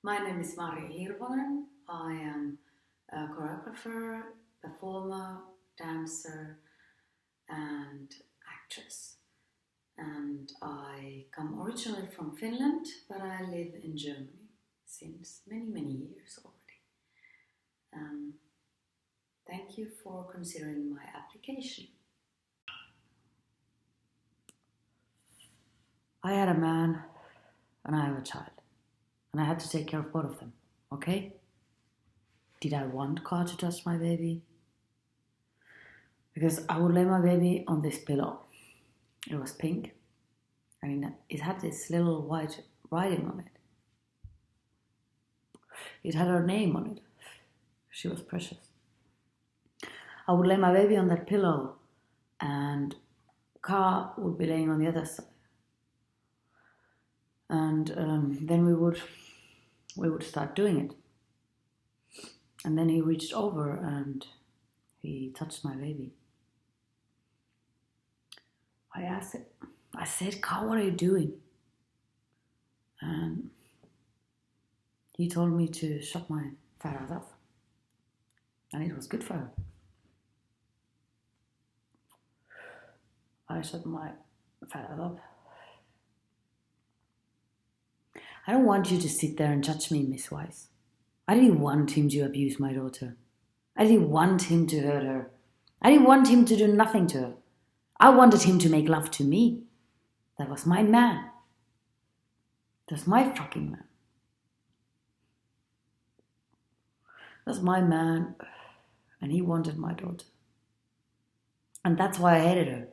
My name is Marje Hirvonen. I am a choreographer, performer, dancer, and actress. And I come originally from Finland, but I live in Germany since many years already. Thank you for considering my application. I had a man and I have a child. And I had to take care of both of them, okay? Did I want God to touch my baby? Because I would lay my baby on this pillow. It was pink. And it had this little white writing on it. It had her name on it. She was precious. I would lay my baby on that pillow and Car would be laying on the other side. And then we would start doing it. And then he reached over and he touched my baby. I said, Car, what are you doing? And he told me to shut my fat ass up. And it was good for her. I shut my fat ass up. I don't want you to sit there and judge me, Miss Weiss. I didn't want him to abuse my daughter. I didn't want him to hurt her. I didn't want him to do nothing to her. I wanted him to make love to me. That was my man. That was my fucking man. That was my man, and he wanted my daughter. And that's why I hated her.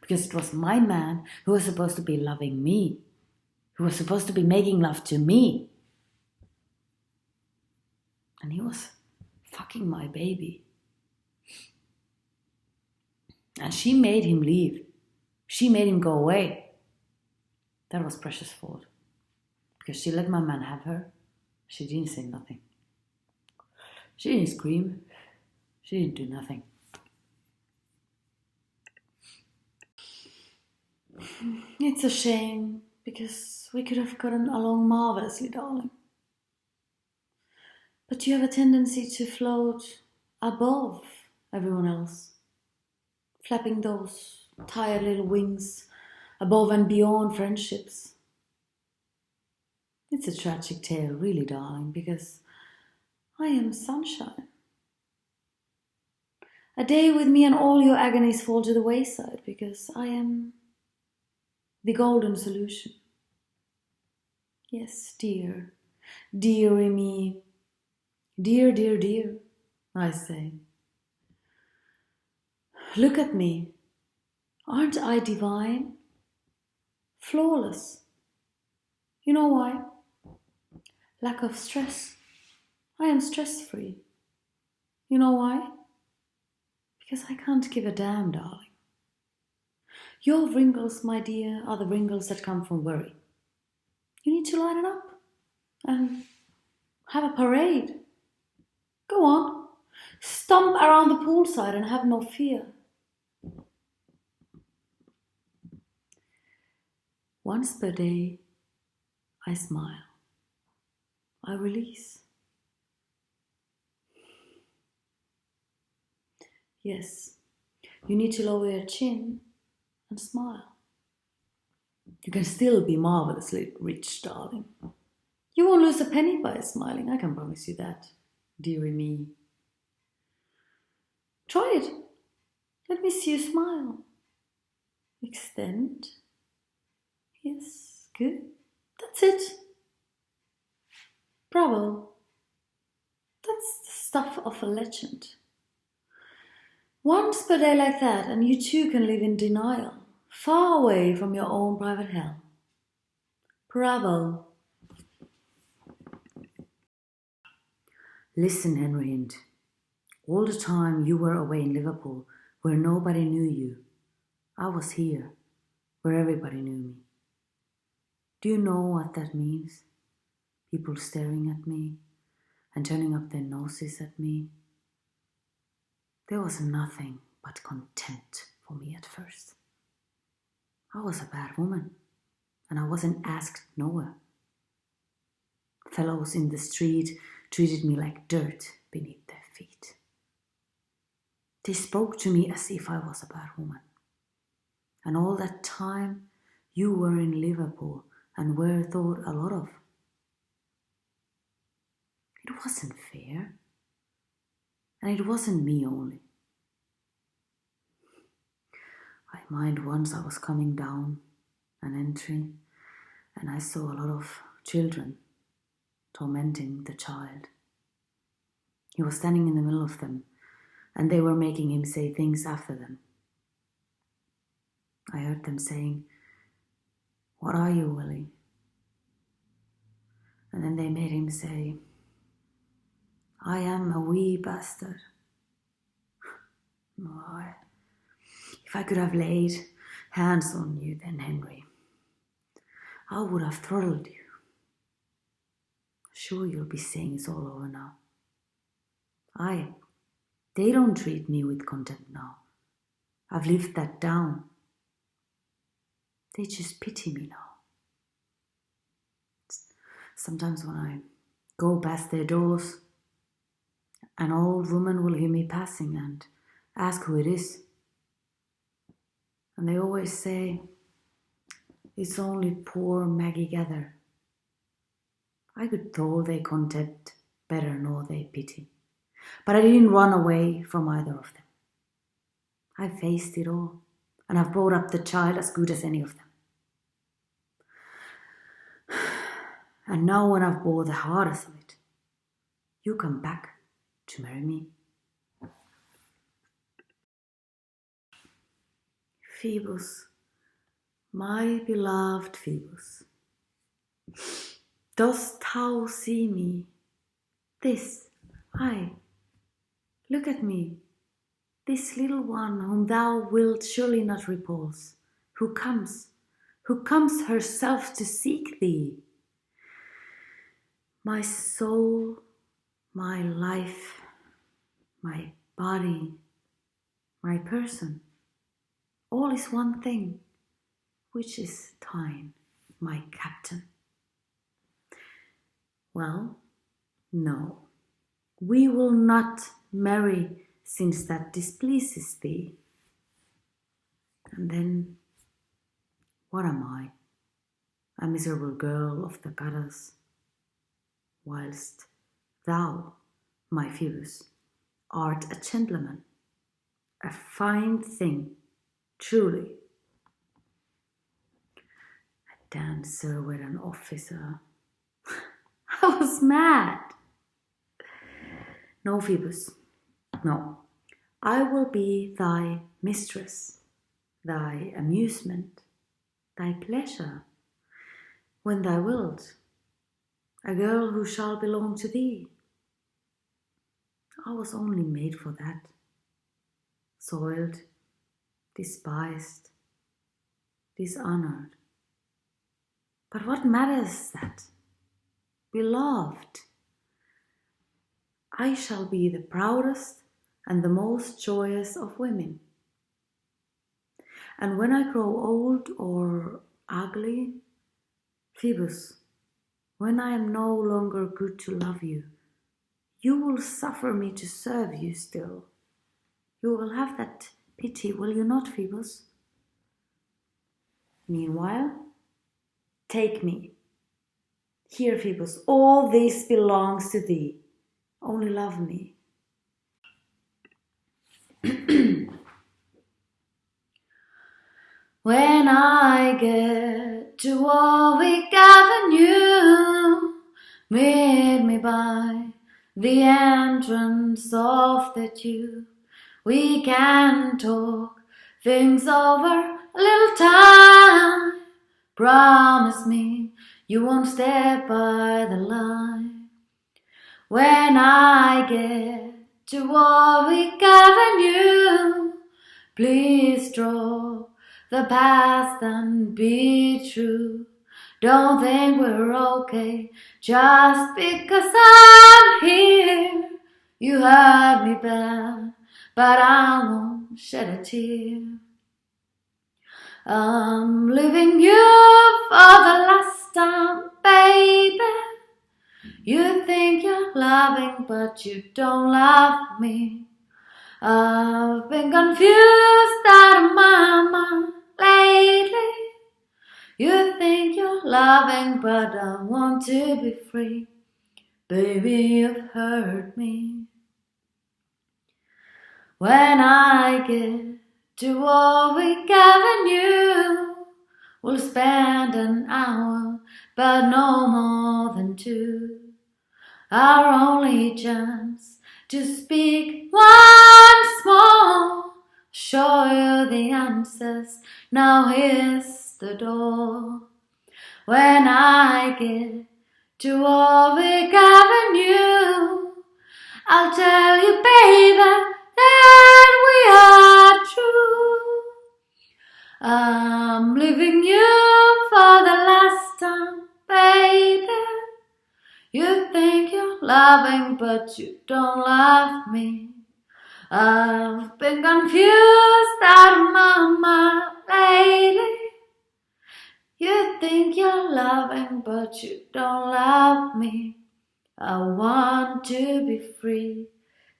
Because it was my man who was supposed to be loving me, who was supposed to be making love to me. And he was fucking my baby. And she made him leave. She made him go away. That was Precious' fault. Because she let my man have her. She didn't say nothing. She didn't scream. She didn't do nothing. It's a shame, because we could have gotten along marvelously, darling. But you have a tendency to float above everyone else, flapping those tired little wings above and beyond friendships. It's a tragic tale, really, darling, because I am sunshine. A day with me and all your agonies fall to the wayside, because I am the golden solution. Yes, dear, dearie me, dear, dear, dear, I say. Look at me. Aren't I divine? Flawless. You know why? Lack of stress. I am stress-free. You know why? Because I can't give a damn, darling. Your wrinkles, my dear, are the wrinkles that come from worry. You need to line it up and have a parade. Go on. Stomp around the poolside and have no fear. Once per day, I smile. I release. Yes, you need to lower your chin and smile. You can still be marvelously rich, darling. You won't lose a penny by smiling, I can promise you that, dearie me. Try it. Let me see you smile. Extend. Yes, good. That's it. Bravo. That's the stuff of a legend. Once per day like that, and you too can live in denial, far away from your own private hell. Bravo. Listen, Henry Hint. All the time you were away in Liverpool, where nobody knew you, I was here, where everybody knew me. Do you know what that means? People staring at me and turning up their noses at me. There was nothing but contempt for me at first. I was a bad woman, and I wasn't asked nowhere. Fellows in the street treated me like dirt beneath their feet. They spoke to me as if I was a bad woman. And all that time you were in Liverpool and were thought a lot of. It wasn't fair. And it wasn't me only. I mind once I was coming down an entry and I saw a lot of children tormenting the child. He was standing in the middle of them and they were making him say things after them. I heard them saying, "What are you, Willie?" And then they made him say, "I am a wee bastard." Oh, if I could have laid hands on you then, Henry, I would have throttled you. Sure, you'll be saying it's all over now. They don't treat me with contempt now. I've lived that down. They just pity me now. Sometimes when I go past their doors, an old woman will hear me passing and ask who it is. And they always say, "It's only poor Maggie Gather." I could throw their contempt better nor their pity. But I didn't run away from either of them. I faced it all, and I've brought up the child as good as any of them. And now when I've bore the hardest of it, you come back to marry me. Phoebus, my beloved Phoebus, dost thou see me? This, look at me, this little one whom thou wilt surely not repulse, who comes herself to seek thee. My soul, my life, my body, my person, all is one thing, which is thine, my captain. Well, no, we will not marry since that displeases thee. And then, what am I? A miserable girl of the gutters, whilst thou, my Phoebus, art a gentleman, a fine thing, truly. A dancer with an officer. I was mad. No, Phoebus, no. I will be thy mistress, thy amusement, thy pleasure, when thou wilt, a girl who shall belong to thee. I was only made for that, soiled, despised, dishonored. But what matters that? Beloved, I shall be the proudest and the most joyous of women. And when I grow old or ugly, Phoebus, when I am no longer good to love you, you will suffer me to serve you still. You will have that pity, will you not, Phoebus? Meanwhile, take me. Here, Phoebus, all this belongs to thee. Only love me. When I get to Warwick Avenue, meet me by the entrance of the tube. We can talk things over a little time. Promise me you won't step by the line. When I get to Warwick Avenue, please draw the past and be true. Don't think we're okay just because I'm here. You hurt me bad, but I won't shed a tear. I'm leaving you for the last time, baby. You think you're loving, but you don't love me. I've been confused out of my mind lately. You think you're loving, but I want to be free. Baby, you've hurt me. When I get to Warwick Avenue, we'll spend an hour, but no more than two. Our only chance to speak once more. Show you the answers, now here's the door. When I get to Warwick Avenue, I'll tell you, baby, that we are true. I'm leaving you for the last time, baby. You think you're loving, but you don't love me. I've been confused out of my mind lately. You think you're loving, but you don't love me. I want to be free.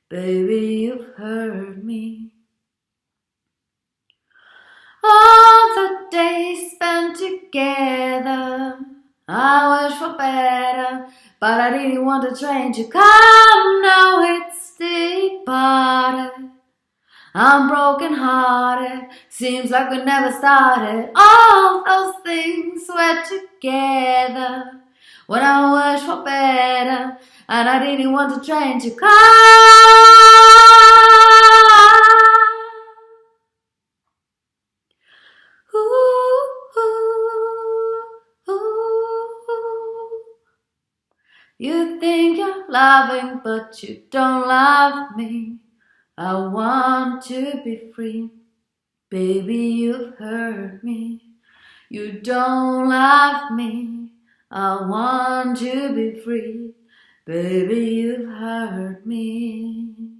Baby, you've hurt me. All the days spent together, I wish for better, but I didn't want the train to come. Now it's departed. I'm broken hearted, seems like we never started. All those things were together when I wish for better, and I didn't want the train to come. Ooh, ooh, ooh. You think you're loving, but you don't love me. I want to be free. Baby, you've hurt me. You don't love me. I want to be free. Baby, you've hurt me.